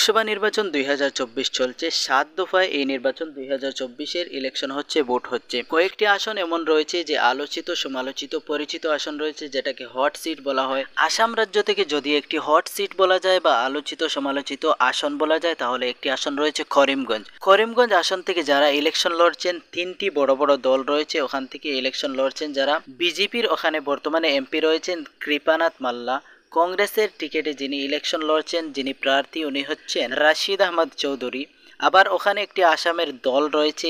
লোকসভা নির্বাচন 2024 চলছে। 7 দফায় এই নির্বাচন 2024-এর ইলেকশন হচ্ছে, ভোট হচ্ছে। কয়েকটি আসন এমন রয়েছে যে আলোচিত, সমালোচিত, পরিচিত আসন রয়েছে, যেটাকে হট সিট বলা হয়। আসাম রাজ্য থেকে যদি একটি হট সিট বলা যায় বা আলোচিত সমালোচিত আসন বলা যায়, তাহলে একটি আসন রয়েছে করিমগঞ্জ। করিমগঞ্জ আসন থেকে যারা ইলেকশন লড়ছেন, তিনটি বড় বড় দল রয়েছে, ওখান থেকে ইলেকশন লড়ছেন যারা। বিজেপির ওখানে বর্তমানে এমপি রয়েছেন কৃপানাথ মাল্লা। কংগ্রেসের টিকেটে যিনি ইলেকশন লড়ছেন, যিনি প্রার্থী, উনি হচ্ছেন রাশিদ আহমদ চৌধুরী। আবার ওখানে একটি আসামের দল রয়েছে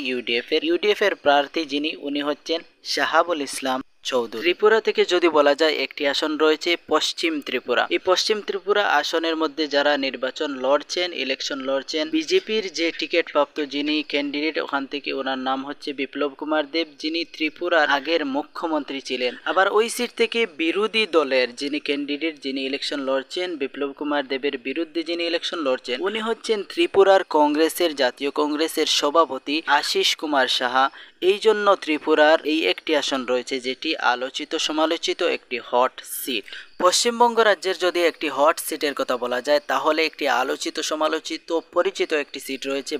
ইউডিএফ এর প্রার্থী যিনি, উনি হচ্ছেন শাহাবুল ইসলাম চৌধুরী। ত্রিপুরা থেকে যদি বলা যায়, একটি আসন রয়েছে পশ্চিম ত্রিপুরা। এই পশ্চিম ত্রিপুরা আসনের মধ্যে যারা নির্বাচন লড়ছেন, ইলেকশন লড়ছেন, বিজেপির যে টিকিট প্রাপ্ত যিনি ক্যান্ডিডেট, ওখান থেকে ওনার নাম হচ্ছে বিপ্লব কুমার দেব, যিনি ত্রিপুরার আগের মুখ্যমন্ত্রী ছিলেন। আবার ওই সিট থেকে বিরোধী দলের যিনি ক্যান্ডিডেট, যিনি ইলেকশন লড়ছেন, বিপ্লব কুমার দেবের বিরুদ্ধে যিনি ইলেকশন লড়ছেন, উনি হচ্ছেন ত্রিপুরার কংগ্রেসের, জাতীয় কংগ্রেসের সভাপতি আশিস কুমার সাহা। এই জন্য ত্রিপুরার এই একটি আসন রয়েছে যেটি আলোচিত সমালোচিত একটি হট সিট। পশ্চিমবঙ্গ রাজ্যের যদি একটি হট সিটের কথা বলা যায়, তাহলে একটি আলোচিত সমালোচিত পরিচিত একটি সিট রয়েছে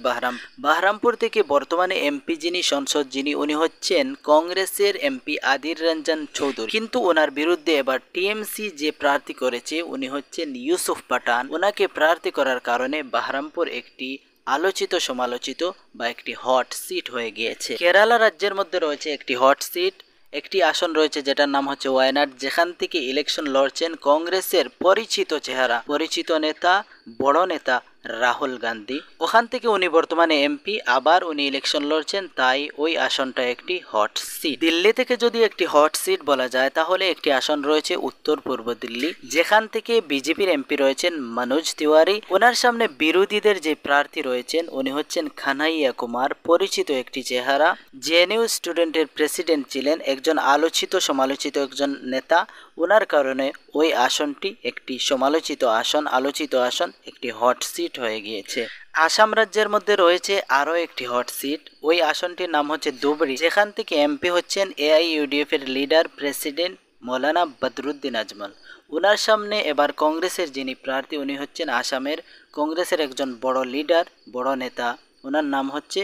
বাহরামপুর থেকে বর্তমানে এমপি যিনি, সংসদ যিনি, উনি হচ্ছেন কংগ্রেসের এমপি আদির রঞ্জন চৌধুরী। কিন্তু ওনার বিরুদ্ধে এবার টিএমসি যে প্রার্থী করেছে, উনি হচ্ছেন ইউসুফ পাঠান। ওনাকে প্রার্থী করার কারণে বাহরামপুর একটি আলোচিত সমালোচিত বা একটি হট সিট হয়ে গিয়েছে। কেরালা রাজ্যের মধ্যে রয়েছে একটি হট সিট, একটি আসন রয়েছে যেটার নাম হচ্ছে ওয়ায়নাড, যেখান থেকে ইলেকশন লড়ছেন কংগ্রেসের পরিচিত চেহারা, পরিচিত নেতা, বড় নেতা রাহুল গান্ধী। ওখান থেকে উনি বর্তমানে এমপি, আবার উনি ইলেকশন লড়ছেন, তাই ওই আসনটা একটি হট সিট। দিল্লি থেকে যদি একটি হট সিট বলা যায়, তাহলে একটি আসন রয়েছে উত্তর পূর্ব দিল্লি, যেখান থেকে বিজেপির এমপি রয়েছেন মনোজ তিওয়ারি। ওনার সামনে বিরোধীদের যে প্রার্থী রয়েছেন, উনি হচ্ছেন কানাইয়া কুমার, পরিচিত একটি চেহারা, জেএনইউ স্টুডেন্টের প্রেসিডেন্ট ছিলেন, একজন আলোচিত সমালোচিত একজন নেতা। ওনার কারণে ওই আসনটি একটি সমালোচিত আসন, আলোচিত আসন, একটি হট সিট হয়ে গিয়েছে। আসাম রাজ্যের মধ্যে রয়েছে আরও একটি হট সিট, ওই আসনটির নাম হচ্ছে ধুবড়ী, যেখান থেকে এমপি হচ্ছেন এআইইউডিএফ এর লিডার, প্রেসিডেন্ট মৌলানা বদরুদ্দিন আজমল। ওনার সামনে এবার কংগ্রেসের যিনি প্রার্থী, উনি হচ্ছেন আসামের কংগ্রেসের একজন বড় লিডার, বড় নেতা, ওনার নাম হচ্ছে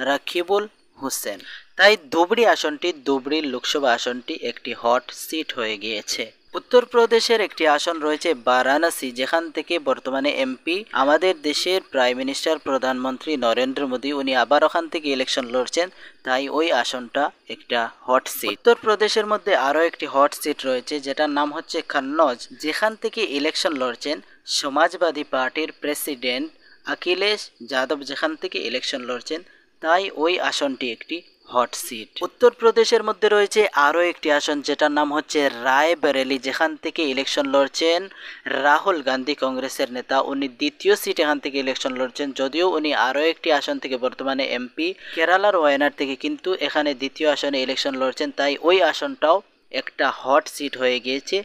রাকিবুল হোসেন। তাই ধুবড়ী আসনটি, ধুবড়ী লোকসভা আসনটি একটি হট সিট হয়ে গিয়েছে। উত্তরপ্রদেশের একটি আসন রয়েছে বারাণসী, যেখান থেকে বর্তমানে এমপি আমাদের দেশের প্রাইম মিনিস্টার, প্রধানমন্ত্রী নরেন্দ্র মোদী, উনি আবার ওখান থেকে ইলেকশন লড়ছেন, তাই ওই আসনটা একটা হট সিট। উত্তরপ্রদেশের মধ্যে আরও একটি হট সিট রয়েছে যেটার নাম হচ্ছে কন্নৌজ, যেখান থেকে ইলেকশন লড়ছেন সমাজবাদী পার্টির প্রেসিডেন্ট অখিলেশ যাদব, যেখান থেকে ইলেকশন লড়ছেন, তাই ওই আসনটি একটি হট সিট। উত্তরপ্রদেশের মধ্যে রয়েছে আরও একটি আসন যেটার নাম হচ্ছে রায়বেরেলি, যেখান থেকে ইলেকশন লড়ছেন রাহুল গান্ধী, কংগ্রেসের নেতা। উনি দ্বিতীয় সিট এখান থেকে ইলেকশন লড়ছেন, যদিও উনি আরও একটি আসন থেকে বর্তমানে এমপি কেরালার ওয়ায়নাড থেকে, কিন্তু এখানে দ্বিতীয় আসনে ইলেকশন লড়ছেন, তাই ওই আসনটাও একটা হট সিট হয়ে গিয়েছে,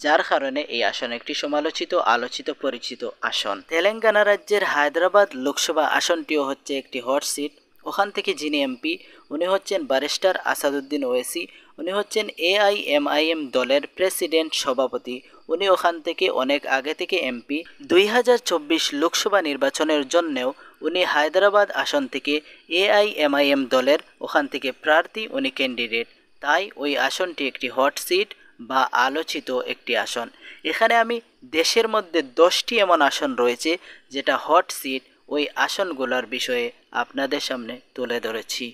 যার কারণে এই আসন একটি সমালোচিত, আলোচিত, পরিচিত আসন। তেলেঙ্গানা রাজ্যের হায়দ্রাবাদ লোকসভা আসনটিও হচ্ছে একটি হট সিট। ওখান থেকে যিনি এমপি, উনি হচ্ছেন ব্যারিস্টার আসাদুদ্দিন ওয়েসি। উনি হচ্ছেন এআইএমআইএম দলের প্রেসিডেন্ট, সভাপতি। উনি ওখান থেকে অনেক আগে থেকে এমপি। 2024 লোকসভা নির্বাচনের জন্যেও উনি হায়দ্রাবাদ আসন থেকে এআইএমআইএম দলের ওখান থেকে প্রার্থী, উনি ক্যান্ডিডেট, তাই ওই আসনটি একটি হট সিট বা আলোচিত একটি আসন। এখানে আমি দেশের মধ্যে 10টি এমন আসন রয়েছে যেটা হট সিট, ওই আসনগুলোর বিষয়ে আপনাদের সামনে তুলে ধরেছি।